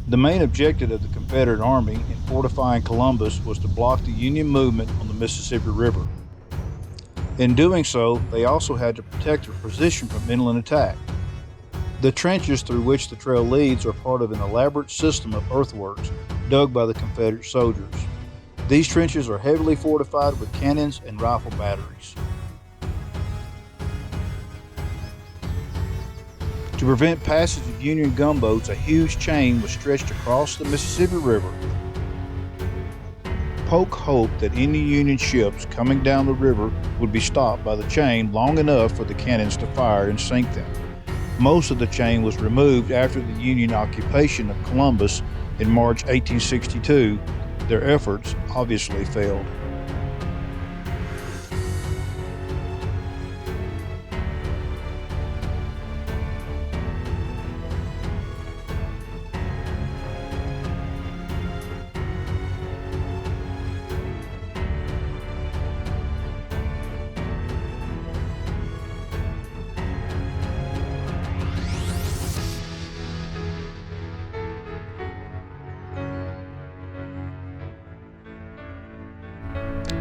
The main objective of the Confederate Army in fortifying Columbus was to block the Union movement on the Mississippi River. In doing so, they also had to protect their position from inland attack. The trenches through which the trail leads are part of an elaborate system of earthworks dug by the Confederate soldiers. These trenches are heavily fortified with cannons and rifle batteries. To prevent passage of Union gunboats, a huge chain was stretched across the Mississippi River. Polk hoped that any Union ships coming down the river would be stopped by the chain long enough for the cannons to fire and sink them. Most of the chain was removed after the Union occupation of Columbus in March 1862. Their efforts obviously failed.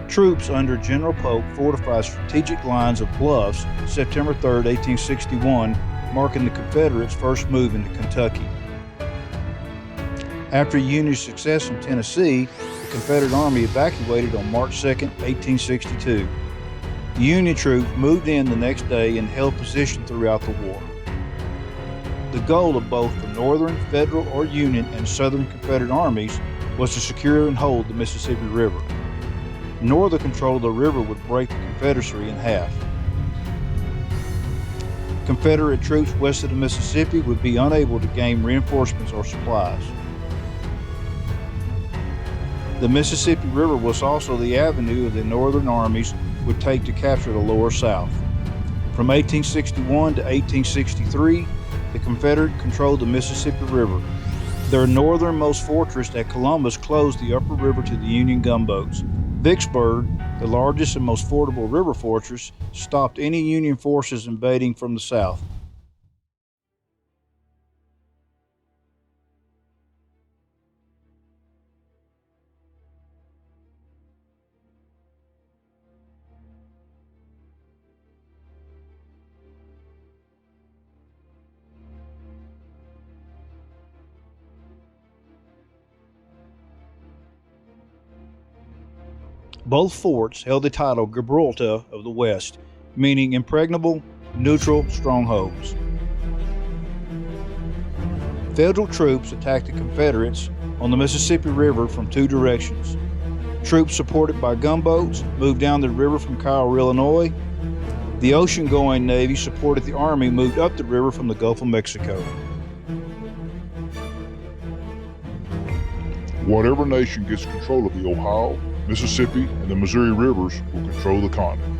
Troops under General Polk fortified strategic lines of bluffs September 3, 1861, marking the Confederates' first move into Kentucky. After Union success in Tennessee, the Confederate Army evacuated on March 2, 1862. The Union troops moved in the next day and held position throughout the war. The goal of both the Northern, Federal, or Union and Southern Confederate armies was to secure and hold the Mississippi River. Northern control of the river would break the Confederacy in half. Confederate troops west of the Mississippi would be unable to gain reinforcements or supplies. The Mississippi River was also the avenue the Northern armies would take to capture the lower South. From 1861 to 1863, the Confederate controlled the Mississippi River. Their northernmost fortress at Columbus closed the upper river to the Union gunboats. Vicksburg, the largest and most fordable river fortress, stopped any Union forces invading from the south. Both forts held the title Gibraltar of the West, meaning impregnable, neutral strongholds. Federal troops attacked the Confederates on the Mississippi River from two directions. Troops supported by gunboats moved down the river from Cairo, Illinois. The ocean-going Navy supported the Army moved up the river from the Gulf of Mexico. Whatever nation gets control of the Ohio, Mississippi, and the Missouri rivers will control the continent.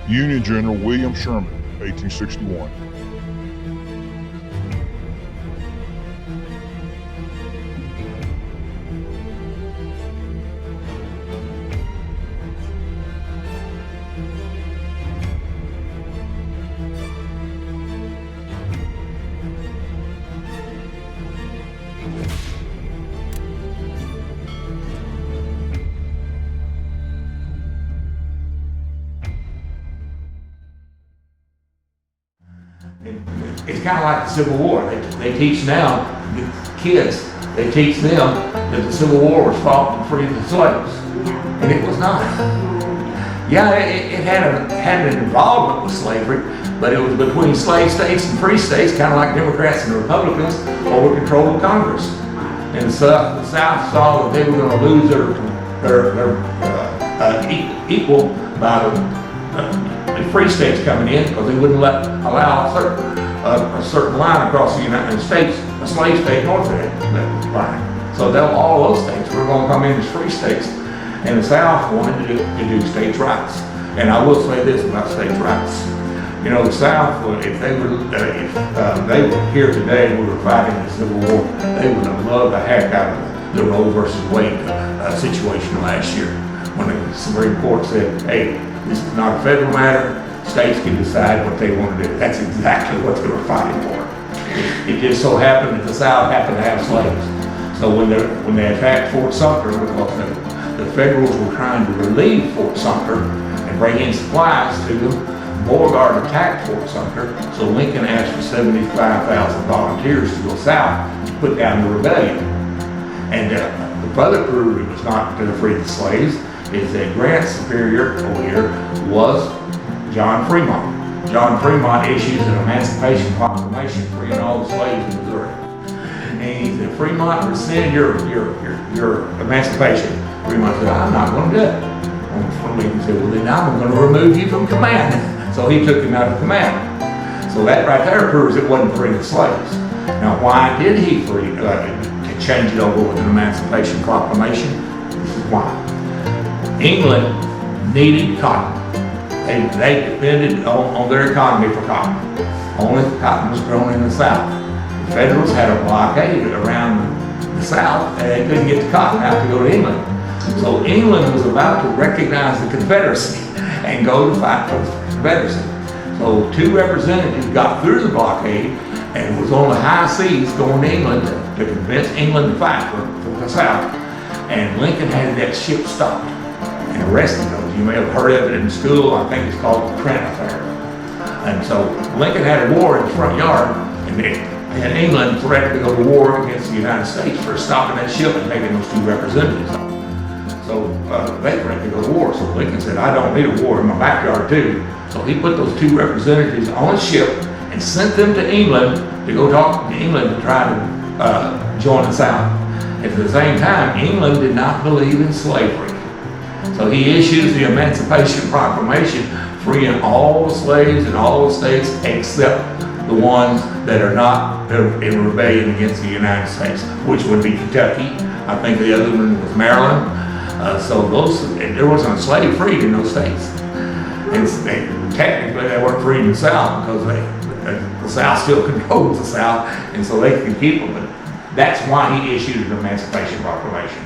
Union General William Sherman, 1861. It's kind of like the Civil War. They teach now, the kids, they teach them that the Civil War was fought to free the slaves. And it was not. Yeah, it had an involvement with slavery, but it was between slave states and free states, kind of like Democrats and Republicans over control of Congress. And the South saw that they were going to lose their equal by the free states coming in, because they wouldn't allow a certain line across the United States, a slave state north of that line. So all those states were going to come in as free states, and the South wanted to do states' rights. And I will say this about states' rights: you know, the South, if they were here today and we were fighting the Civil War, they would have loved the heck out of the Roe versus Wade situation last year, when the Supreme Court said, "Hey, this is not a federal matter. States can decide what they want to do." That's exactly what they were fighting for. It just so happened that the South happened to have slaves. So when they attacked Fort Sumter, because the Federals were trying to relieve Fort Sumter and bring in supplies to them, Beauregard attacked Fort Sumter, so Lincoln asked for 75,000 volunteers to go south to put down the rebellion. And the other crew that was not to free the slaves is that Grant's superior over here was John Fremont. John Fremont issues an Emancipation Proclamation freeing all the slaves in Missouri. And he said, Fremont, rescind your emancipation. Fremont said, I'm not going to do it. And Lincoln said, well then I'm going to remove you from command. So he took him out of command. So that right there proves it wasn't freeing the slaves. Now why did he to change it over with an Emancipation Proclamation? This is why. England needed cotton. They depended on their economy for cotton. Only cotton was grown in the South. The Federals had a blockade around the South, and they couldn't get the cotton out to go to England. So England was about to recognize the Confederacy and go to fight for the Confederacy. So 2 representatives got through the blockade and was on the high seas going to England to convince England to fight for the South. And Lincoln had that ship stopped and arrested those. You may have heard of it in school. I think it's called the Trent Affair. And so Lincoln had a war in the front yard, and England threatened to go to war against the United States for stopping that ship and taking those 2 representatives. So they threatened to go to war. So Lincoln said, I don't need a war in my backyard too. So he put those 2 representatives on a ship and sent them to England to go talk to England to try to join the South. At the same time, England did not believe in slavery. So he issues the Emancipation Proclamation freeing all the slaves in all the states except the ones that are not in rebellion against the United States, which would be Kentucky. I think the other one was Maryland. So there wasn't a slave freed in those states. And technically they weren't free in the South because the South still controls the South, and so they can keep them. But that's why he issued an Emancipation Proclamation.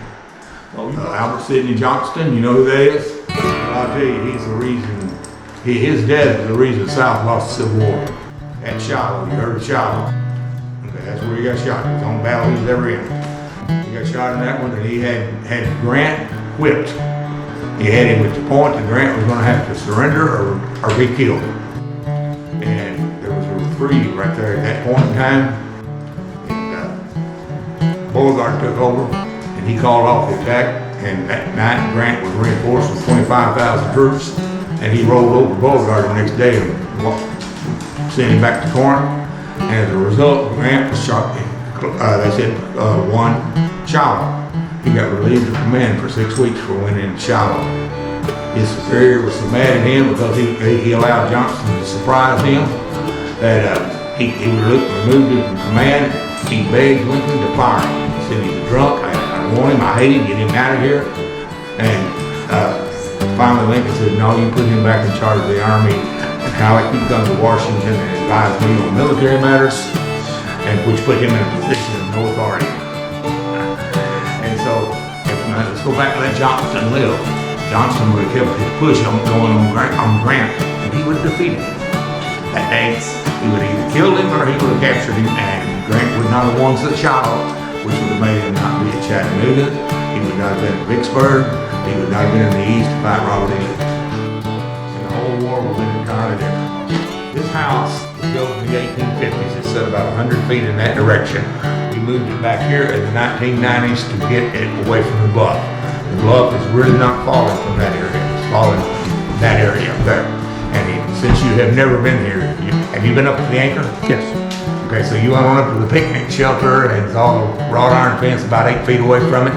So, Albert Sidney Johnston, you know who that is? I'll tell you, he's the reason, his death is the reason the South lost the Civil War. At Shiloh, you heard of Shiloh. Okay, that's where he got shot. He was on battle he was ever in. He got shot in that one, and he had Grant whipped. He had him at the point that Grant was going to have to surrender or be killed. And there was a reprieve right there at that point in time. And Beauregard took over, and he called off the attack. And that night, Grant was reinforced with 25,000 troops, and he rolled over Beauregard the next day and sent him back to Corinth. And as a result, Grant was shot. They said won Shiloh. He got relieved of command for 6 weeks for winning in Shiloh. His superior was so mad at him because he allowed Johnston to surprise him that he removed him from command. He begged Lincoln to fire him. He said he's a drunk. I want him. I hate him. Get him out of here. And finally Lincoln said, no, you put him back in charge of the army. And Halleck, you come to Washington and advise me on military matters, and which put him in a position of no authority. And so, let's go back to let Johnston live. Johnston would have kept his push going on Grant, and he would have defeated him. That day, he would have either killed him or he would have captured him, and Grant would not have won at Shiloh, which would have made him not be at Chattanooga. He would not have been at Vicksburg. He would not have been in the East to fight Robert E. Lee. And the whole war would have been entirely different. This house was built in the 1850s. It set about 100 feet in that direction. We moved it back here in the 1990s to get it away from the bluff. The bluff is really not falling from that area. It's falling from that area up there. And since you have never been here, have you been up to the Anchor? Yes. Okay, so you went on up to the picnic shelter, and it's all a wrought iron fence about 8 feet away from it.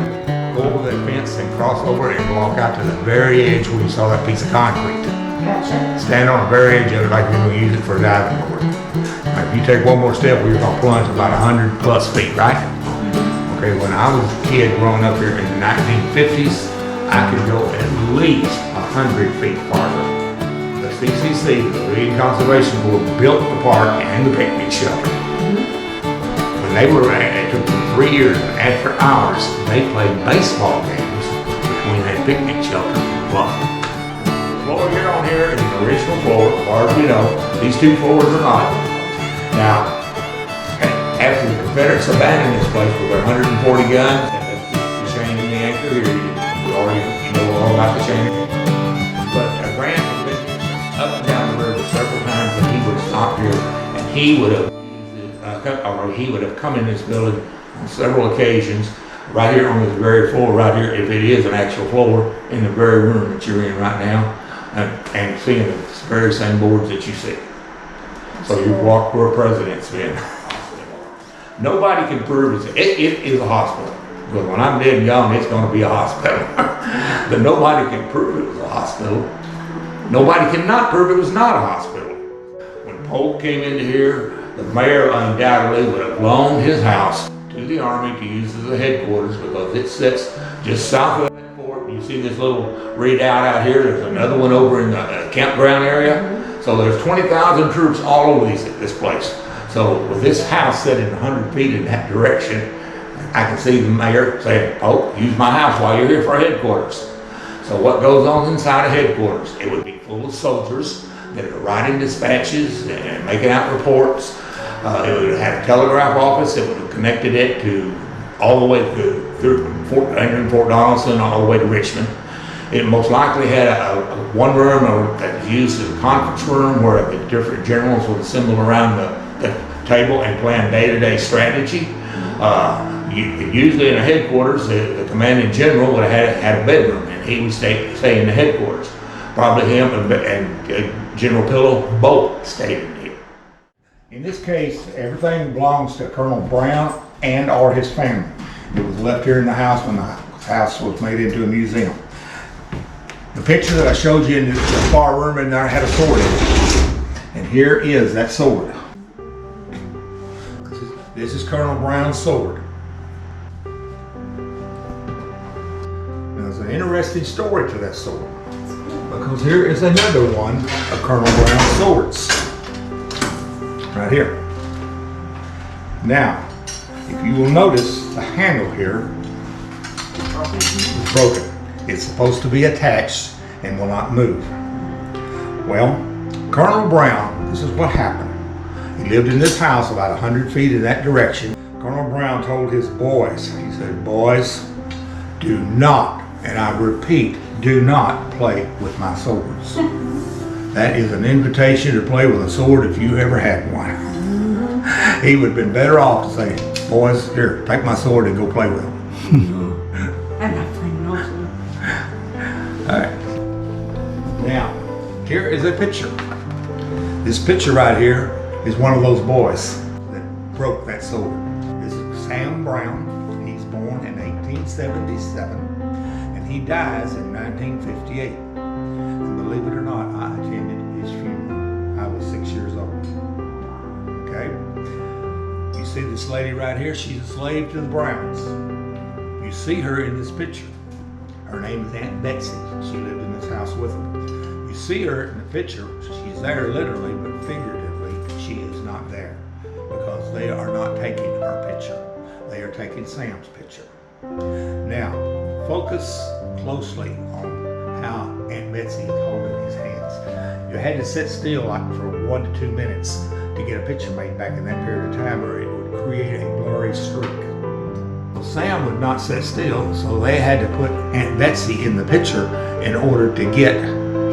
Go over that fence and cross over and walk out to the very edge where you saw that piece of concrete. Gotcha. Stand on the very edge of it like you're going to use it for a diving board. Now, if you take one more step, you're going to plunge about 100 plus feet, right? Okay, when I was a kid growing up here in the 1950s, I could go at least 100 feet farther. The CCC, the Lead Conservation Board, built the park and the picnic shelter. When they were at it, took them 3 years, and after hours, they played baseball games between that picnic shelter and the bluff. The floor here on here is the original floor, as far as we know. These 2 floors are not. Now, Confederates abandoned this place with their 140 guns and the chain and the anchor here. You know all about the chain. But Grant had been up and down the river several times, and he would have stopped here, and he would have come in this building on several occasions. Right here on this very floor, right here, if it is an actual floor, in the very room that you're in right now, and seeing the very same boards that you see. So you walk where a president's been. Nobody can prove it is a hospital. Because when I'm dead and gone, it's going to be a hospital. But nobody can prove it was a hospital. Nobody cannot prove it was not a hospital. When Polk came into here, the mayor undoubtedly would have loaned his house to the Army to use as a headquarters, because it sits just south of that fort. You see this little redoubt out here. There's another one over in the campground area. So there's 20,000 troops all over this place. So with this house sitting 100 feet in that direction, I can see the mayor saying, "Oh, use my house while you're here for headquarters." So what goes on inside of headquarters? It would be full of soldiers that are writing dispatches and making out reports. It would have a telegraph office that would have connected it to all the way through Fort Donelson all the way to Richmond. It most likely had a one room that was used as a conference room where the different generals would assemble around the table and plan day-to-day strategy. Usually in a headquarters, the commanding general would have had a bedroom, and he would stay in the headquarters. Probably him and General Pillow both stayed in here. In this case, everything belongs to Colonel Brown and or his family. It was left here in the house when the house was made into a museum. The picture that I showed you in the far room in there had a sword in it. And here is that sword. This is Colonel Brown's sword. Now, there's an interesting story to that sword, because here is another one of Colonel Brown's swords. Right here. Now, if you will notice, the handle here is broken. It's supposed to be attached and will not move. Well, Colonel Brown, this is what happened. He lived in this house about 100 feet in that direction. Colonel Brown told his boys, he said, "Boys, do not, and I repeat, do not play with my swords." That is an invitation to play with a sword if you ever had one. He would have been better off to say, "Boys, here, take my sword and go play with them." I'm not playing no sword. All right. Now, here is a picture. This picture right here is one of those boys that broke that sword. This is Sam Brown. He's born in 1877, and he dies in 1958. And believe it or not, I attended his funeral. I was 6 years old. Okay? You see this lady right here? She's a slave to the Browns. You see her in this picture. Her name is Aunt Betsy. She lived in this house with them. You see her in the picture. She's there literally, but figuratively, she is not there, because they are not taking her picture. They are taking Sam's picture. Now, focus closely on how Aunt Betsy is holding his hands. You had to sit still like for 1 to 2 minutes to get a picture made back in that period of time, or it would create a blurry streak. Well, Sam would not sit still, so they had to put Aunt Betsy in the picture in order to get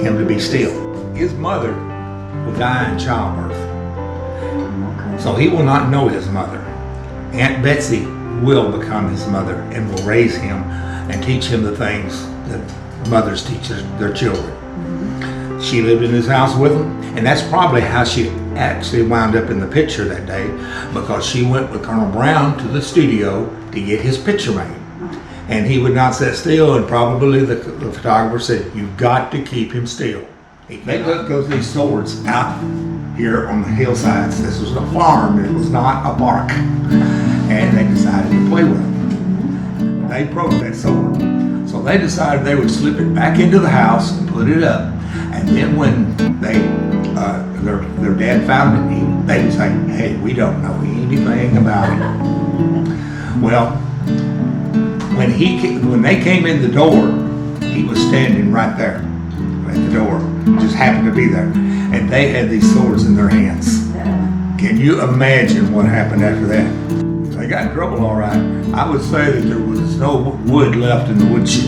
him to be still. His mother will die in childbirth, so he will not know his mother. Aunt Betsy will become his mother and will raise him and teach him the things that mothers teach their children. She lived in his house with him, and that's probably how she actually wound up in the picture that day, because she went with Colonel Brown to the studio to get his picture made. And he would not sit still, and probably the photographer said, "You've got to keep him still." They took these swords out here on the hillsides. This was a farm, it was not a park. And they decided to play with it. They broke that sword. So they decided they would slip it back into the house and put it up. And then when their dad found it, they would say, "Hey, we don't know anything about it." Well, when they came in the door, he was standing right there at the door. Just happened to be there. And they had these swords in their hands. Can you imagine what happened after that? They got in trouble all right. I would say that there was no wood left in the woodshed.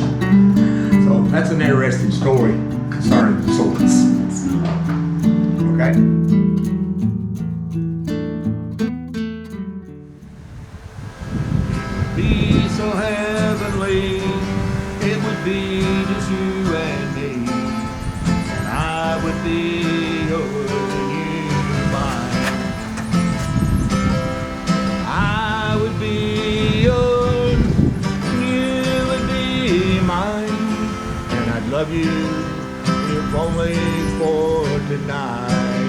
So that's an interesting story concerning the swords. Okay? Be so heavenly, it would be just you and me, and I would be yours and you mine. I would be yours, and you would be mine, and I'd love you if only for tonight.